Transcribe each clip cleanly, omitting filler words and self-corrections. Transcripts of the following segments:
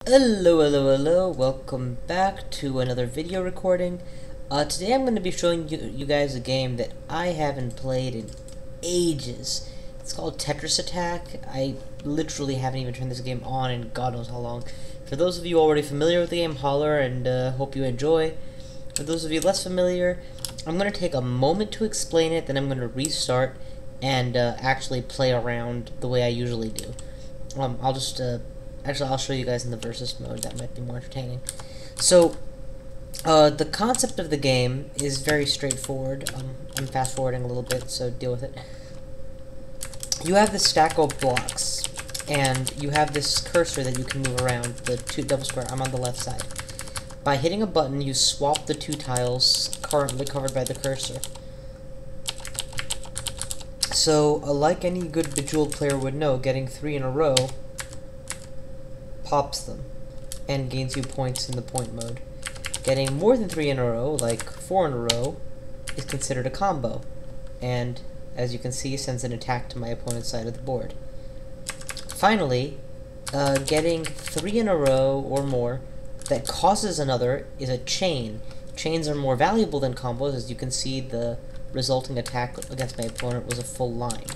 Hello, welcome back to another video recording. Today I'm going to be showing you guys a game that I haven't played in ages. It's called Tetris Attack. I literally haven't even turned this game on in God knows how long. For those of you already familiar with the game, holler, and hope you enjoy. For those of you less familiar, I'm going to take a moment to explain it, then I'm going to restart and actually play around the way I usually do. Actually, I'll show you guys in the versus mode. That might be more entertaining. So, the concept of the game is very straightforward. I'm fast-forwarding a little bit, so deal with it. You have this stack of blocks, and you have this cursor that you can move around, the double square. I'm on the left side. By hitting a button, you swap the two tiles currently covered by the cursor. So, like any good Bejeweled player would know, getting 3 in a row pops them and gains you points in the point mode. Getting more than 3 in a row, like 4 in a row, is considered a combo, and as you can see, sends an attack to my opponent's side of the board. Finally, getting 3 in a row or more that causes another is a chain. Chains are more valuable than combos. As you can see, the resulting attack against my opponent was a full line.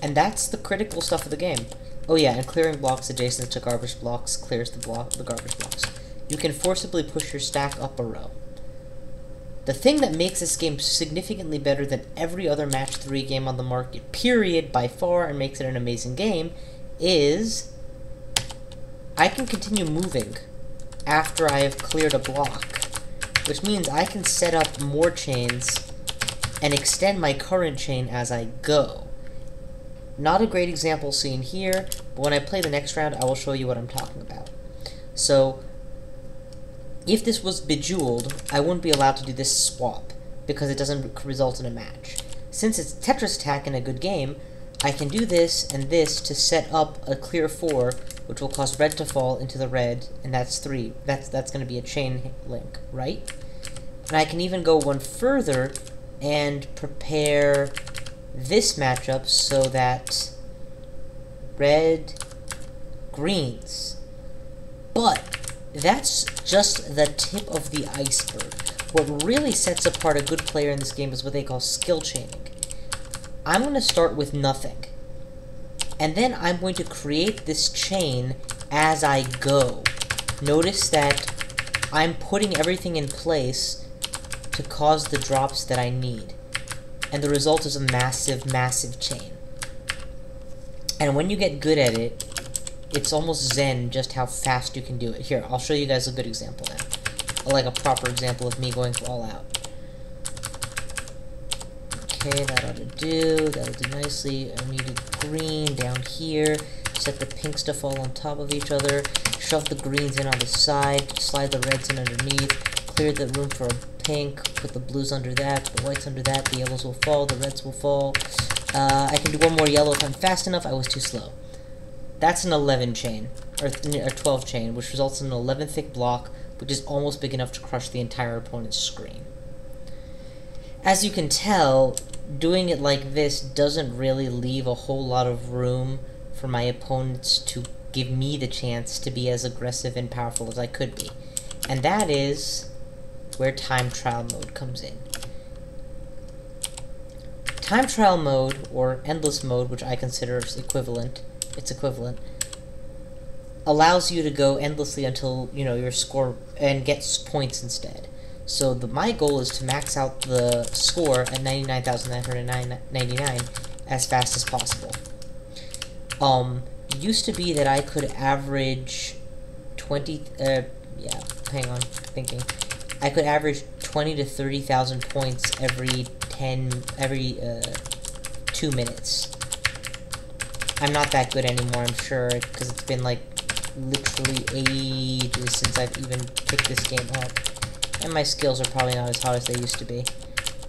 And that's the critical stuff of the game. Oh yeah, and clearing blocks adjacent to garbage blocks clears the garbage blocks. You can forcibly push your stack up a row. The thing that makes this game significantly better than every other match 3 game on the market, period, by far, and makes it an amazing game, is I can continue moving after I have cleared a block, which means I can set up more chains and extend my current chain as I go. Not a great example seen here, but when I play the next round, I will show you what I'm talking about. So, if this was Bejeweled, I wouldn't be allowed to do this swap, because it doesn't result in a match. Since it's Tetris Attack in a good game, I can do this and this to set up a clear 4, which will cause red to fall into the red, and that's 3. That's going to be a chain link, right? And I can even go one further and prepare this matchup so that red greens. But that's just the tip of the iceberg. What really sets apart a good player in this game is what they call skill chaining. I'm going to start with nothing, and then I'm going to create this chain as I go. Notice that I'm putting everything in place to cause the drops that I need. And the result is a massive, massive chain. And when you get good at it, it's almost zen just how fast you can do it. Here, I'll show you guys a good example now. Like a proper example of me going all out. Okay, that'll do nicely. I need a green down here. Set the pinks to fall on top of each other. Shove the greens in on the side. Slide the reds in underneath. Clear the room for a pink, put the blues under that, the whites under that, the yellows will fall, the reds will fall. I can do one more yellow if I'm fast enough. I was too slow. That's an 11 chain, or 12 chain, which results in an 11 thick block, which is almost big enough to crush the entire opponent's screen. As you can tell, doing it like this doesn't really leave a whole lot of room for my opponents to give me the chance to be as aggressive and powerful as I could be. And that is where time trial mode comes in. Time trial mode, or endless mode, which I consider its equivalent, allows you to go endlessly until, your score, and get points instead. So my goal is to max out the score at 99,999 as fast as possible. It used to be that I could average 20, I could average 20 to 30,000 points every 2 minutes. I'm not that good anymore, I'm sure, because it's been like literally ages since I've even picked this game up, and my skills are probably not as hot as they used to be.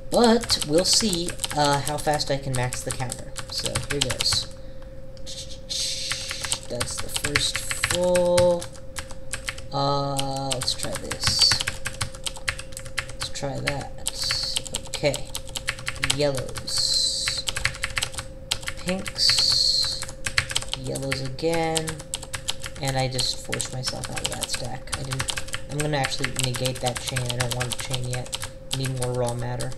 But we'll see how fast I can max the counter. So here goes. That's the first full. Let's try this. Try that. Okay. Yellows. Pinks. Yellows again. And I just forced myself out of that stack. I'm gonna actually negate that chain. I don't want a chain yet. I need more raw matter.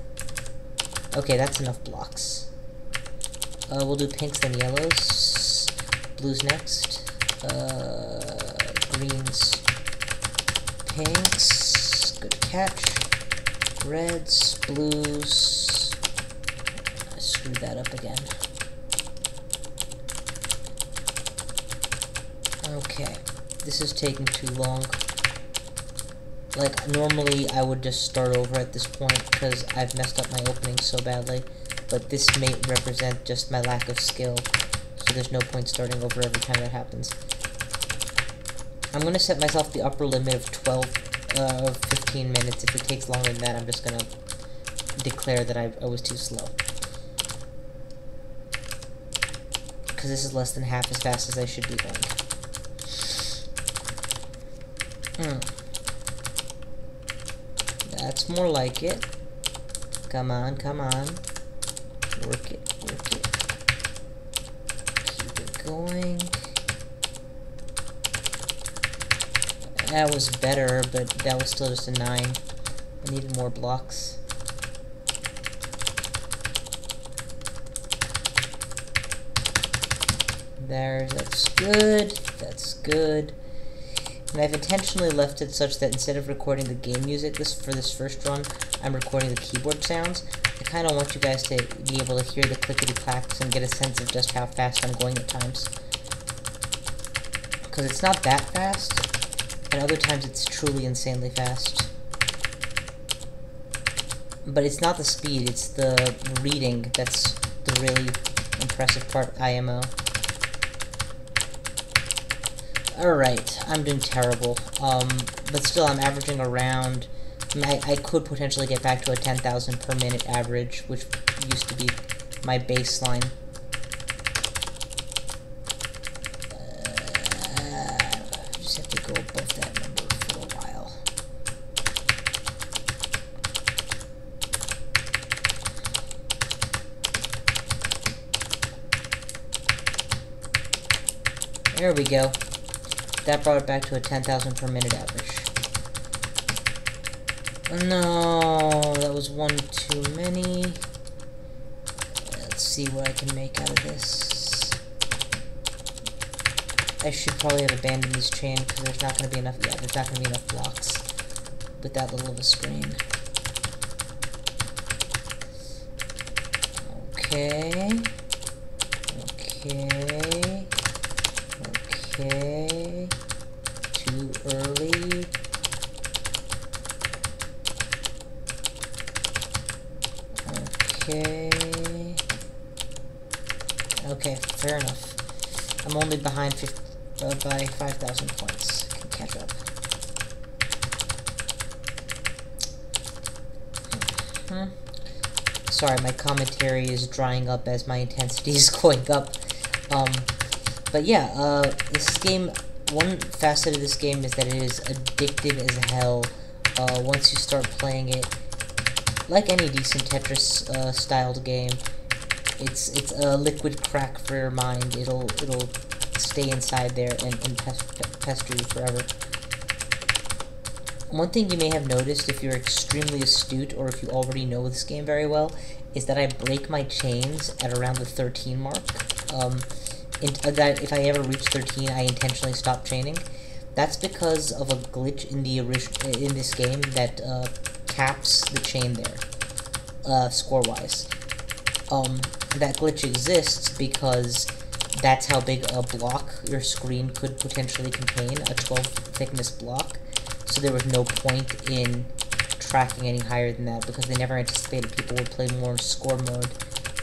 Okay, that's enough blocks. We'll do pinks then yellows. Blues next. Greens. Pinks. Good catch. Reds. Blues. I screwed that up again. Okay. This is taking too long. Like, normally I would just start over at this point because I've messed up my openings so badly. But this may represent just my lack of skill. So there's no point starting over every time that happens. I'm going to set myself the upper limit of 15 minutes. If it takes longer than that, I'm just going to declare that I was too slow. Because this is less than half as fast as I should be going. That's more like it. Come on, come on. Work it, work it. Keep it going. That was better, but that was still just a 9. I needed more blocks. That's good. That's good. And I've intentionally left it such that instead of recording the game music for this first run, I'm recording the keyboard sounds. I kind of want you guys to be able to hear the clickety-clacks and get a sense of just how fast I'm going at times. Because it's not that fast, and other times it's truly insanely fast. But it's not the speed, it's the reading that's the really impressive part, IMO. Alright, I'm doing terrible. But still, I'm averaging around... I could potentially get back to a 10,000 per minute average, which used to be my baseline. Just have to go above that number for a while. There we go. That brought it back to a 10,000 per minute average. No, that was one too many. Let's see what I can make out of this. I should probably have abandoned this chain because there's not going to be enough. Yeah, there's not going to be enough blocks with that little of a screen. Okay. Okay. Okay. Too early. Okay. Okay, fair enough. I'm only behind by 5,000 points. Can catch up. Sorry, my commentary is drying up as my intensity is going up. But yeah, this game, one facet of this game is that it is addictive as hell. Once you start playing it, like any decent Tetris styled game, it's a liquid crack for your mind. It'll stay inside there and pester you forever. One thing you may have noticed if you're extremely astute or if you already know this game very well is that I break my chains at around the 13 mark. That if I ever reach 13, I intentionally stop chaining. That's because of a glitch in this game that caps the chain there, score-wise. That glitch exists because that's how big a block your screen could potentially contain, a 12 thickness block. So there was no point in tracking any higher than that because they never anticipated people would play more score mode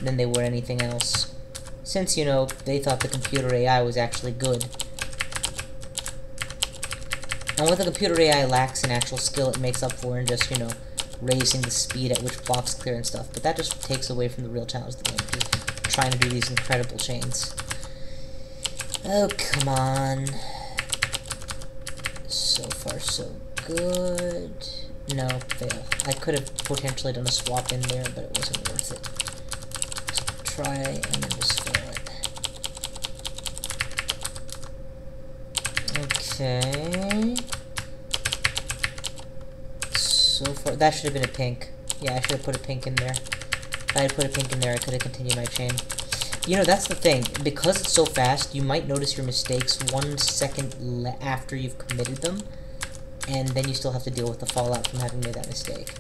than they would anything else. Since, you know, they thought the computer AI was actually good. And what the computer AI lacks in actual skill, it makes up for in just, you know, raising the speed at which blocks clear and stuff. But that just takes away from the real challenge of the game, just trying to do these incredible chains. Oh, come on. So far, so good. No, fail. I could have potentially done a swap in there, but it wasn't worth it. Try and then just fail it. Okay. So far, that should have been a pink. Yeah, I should have put a pink in there. If I had put a pink in there, I could have continued my chain. You know, that's the thing. Because it's so fast, you might notice your mistakes 1 second after you've committed them, and then you still have to deal with the fallout from having made that mistake.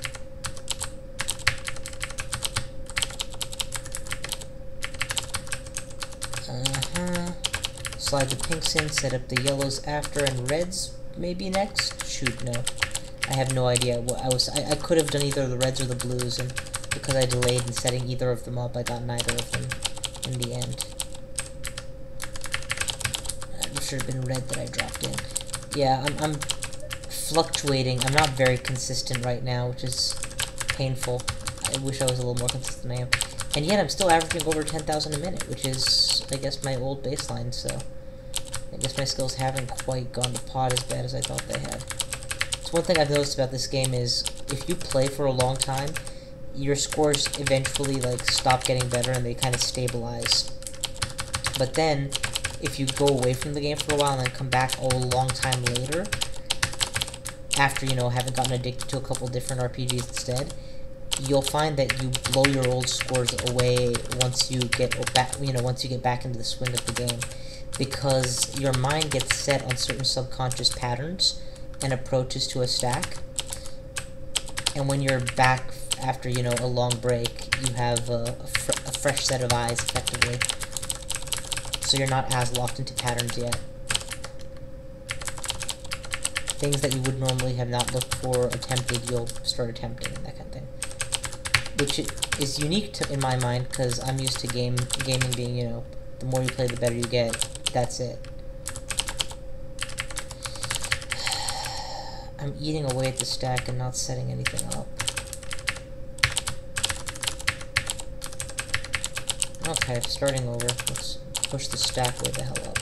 Slide the pinks in, set up the yellows after, and reds maybe next? Shoot, no. I have no idea. I could have done either the reds or the blues, and because I delayed in setting either of them up, I got neither of them in the end. It should have been red that I dropped in. Yeah, I'm fluctuating. I'm not very consistent right now, which is painful. I wish I was a little more consistent than I am. And yet I'm still averaging over 10,000 a minute, which is, I guess, my old baseline, so I guess my skills haven't quite gone to pot as bad as I thought they had. So one thing I've noticed about this game is, if you play for a long time, your scores eventually, like, stop getting better and they kind of stabilize. But then, if you go away from the game for a while and then come back a long time later, after, you know, having gotten addicted to a couple different RPGs instead, you'll find that you blow your old scores away once you get back, once you get back into the swing of the game, because your mind gets set on certain subconscious patterns and approaches to a stack, and when you're back after, you know, a long break, you have a fresh set of eyes, effectively, so you're not as locked into patterns yet. Things that you would normally have not looked for attempted, you'll start attempting, and that kind of thing. Which is unique to, in my mind, because I'm used to gaming being, you know, the more you play, the better you get. That's it. I'm eating away at the stack and not setting anything up. Okay, starting over. Let's push the stack way the hell up.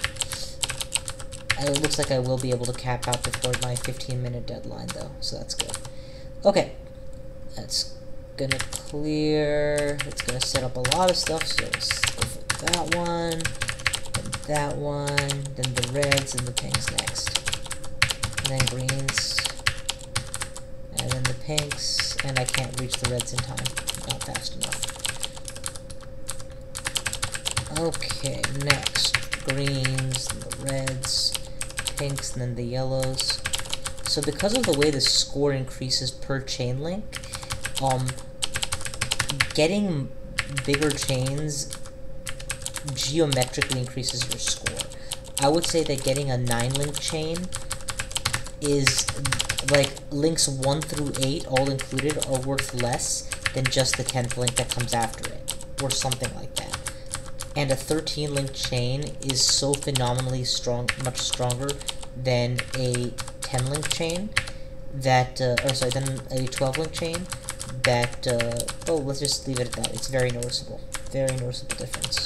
It looks like I will be able to cap out before my 15-minute deadline, though, so that's good. Okay, that's gonna clear. It's gonna set up a lot of stuff, so let's go for that one, then that one, then the reds and the pinks next, and then greens, and then the pinks, and I can't reach the reds in time, not fast enough. Okay, next, greens, and the reds, pinks, and then the yellows. So because of the way the score increases per chain link, getting bigger chains geometrically increases your score. I would say that getting a 9-link chain is, like, links 1 through 8, all included, are worth less than just the 10th link that comes after it, or something like that. And a 13-link chain is so phenomenally strong, much stronger than a 10-link chain that, than a 12-link chain that, oh, let's just leave it at that. It's very noticeable. Very noticeable difference.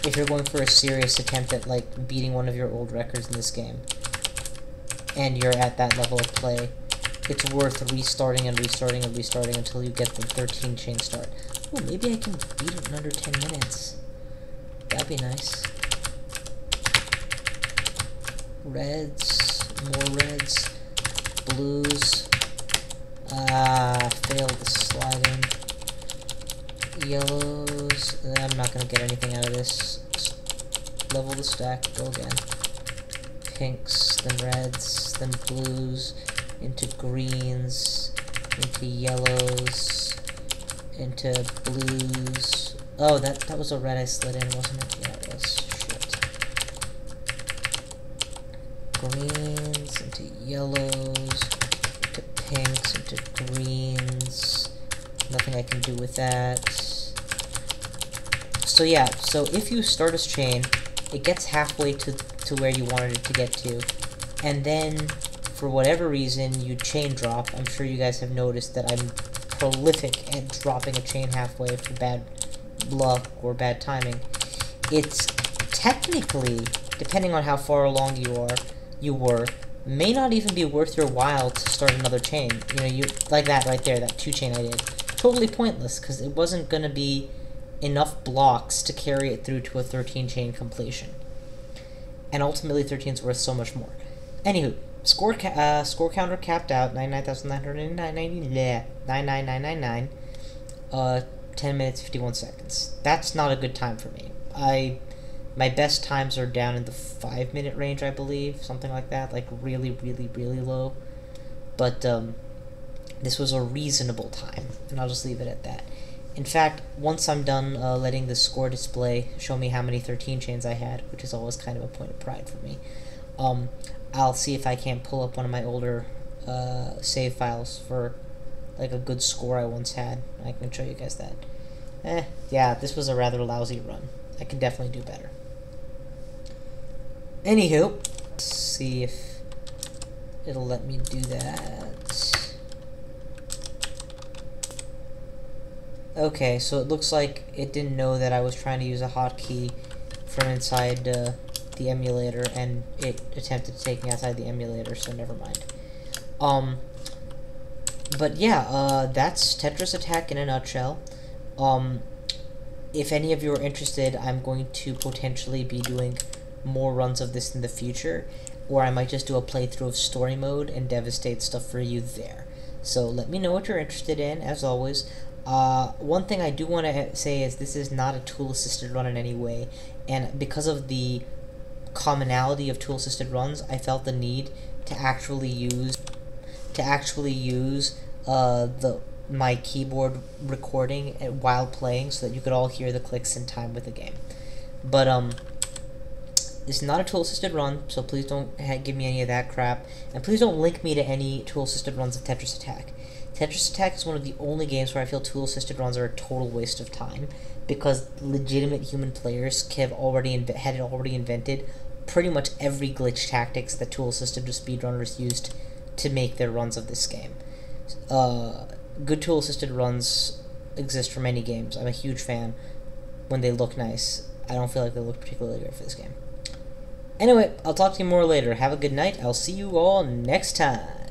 If you're going for a serious attempt at, like, beating one of your old records in this game, and you're at that level of play, it's worth restarting and restarting and restarting until you get the 13 chain start. Oh, maybe I can beat it in under 10 minutes. That'd be nice. Reds, more reds, blues. Failed the slide in. Yellows. I'm not gonna get anything out of this. Just level the stack, go again. Pinks, then reds, then blues, into greens, into yellows, into blues. Oh, that was a red I slid in, wasn't it? Yeah, it was. Shit. Greens, into yellows, into pinks, into greens. Nothing I can do with that. So yeah, so if you start a chain, it gets halfway to where you wanted it to get to, and then for whatever reason you chain drop. I'm sure you guys have noticed that I'm prolific at dropping a chain halfway for bad luck or bad timing. It's technically, depending on how far along you were, may not even be worth your while to start another chain. You know, like that right there, that 2 chain I did. Totally pointless, because it wasn't gonna be enough blocks to carry it through to a 13 chain completion. And ultimately 13 is worth so much more. Anywho, score counter capped out 99,999. 10 minutes 51 seconds. That's not a good time for me. My best times are down in the 5-minute range, I believe, something like that, like really, really, really low. But this was a reasonable time, and I'll just leave it at that. In fact, once I'm done letting the score display show me how many 13 chains I had, which is always kind of a point of pride for me, I'll see if I can't pull up one of my older save files for like a good score I once had. I can show you guys that. Yeah, this was a rather lousy run. I can definitely do better. Anywho, let's see if it'll let me do that. Okay, so it looks like it didn't know that I was trying to use a hotkey from inside the emulator, and it attempted to take me outside the emulator, so never mind. But yeah, that's Tetris Attack in a nutshell. If any of you are interested, I'm going to potentially be doing more runs of this in the future, or I might just do a playthrough of story mode and devastate stuff for you there. So let me know what you're interested in, as always. One thing I do want to say is this is not a tool-assisted run in any way, and because of the commonality of tool-assisted runs, I felt the need to actually use my keyboard recording while playing so that you could all hear the clicks in time with the game. But it's not a tool-assisted run, so please don't give me any of that crap, and please don't link me to any tool-assisted runs of Tetris Attack. Tetris Attack is one of the only games where I feel tool-assisted runs are a total waste of time, because legitimate human players had already invented pretty much every glitch tactics that tool-assisted speedrunners used to make their runs of this game. Good tool-assisted runs exist for many games. I'm a huge fan when they look nice. I don't feel like they look particularly good for this game. Anyway, I'll talk to you more later. Have a good night. I'll see you all next time.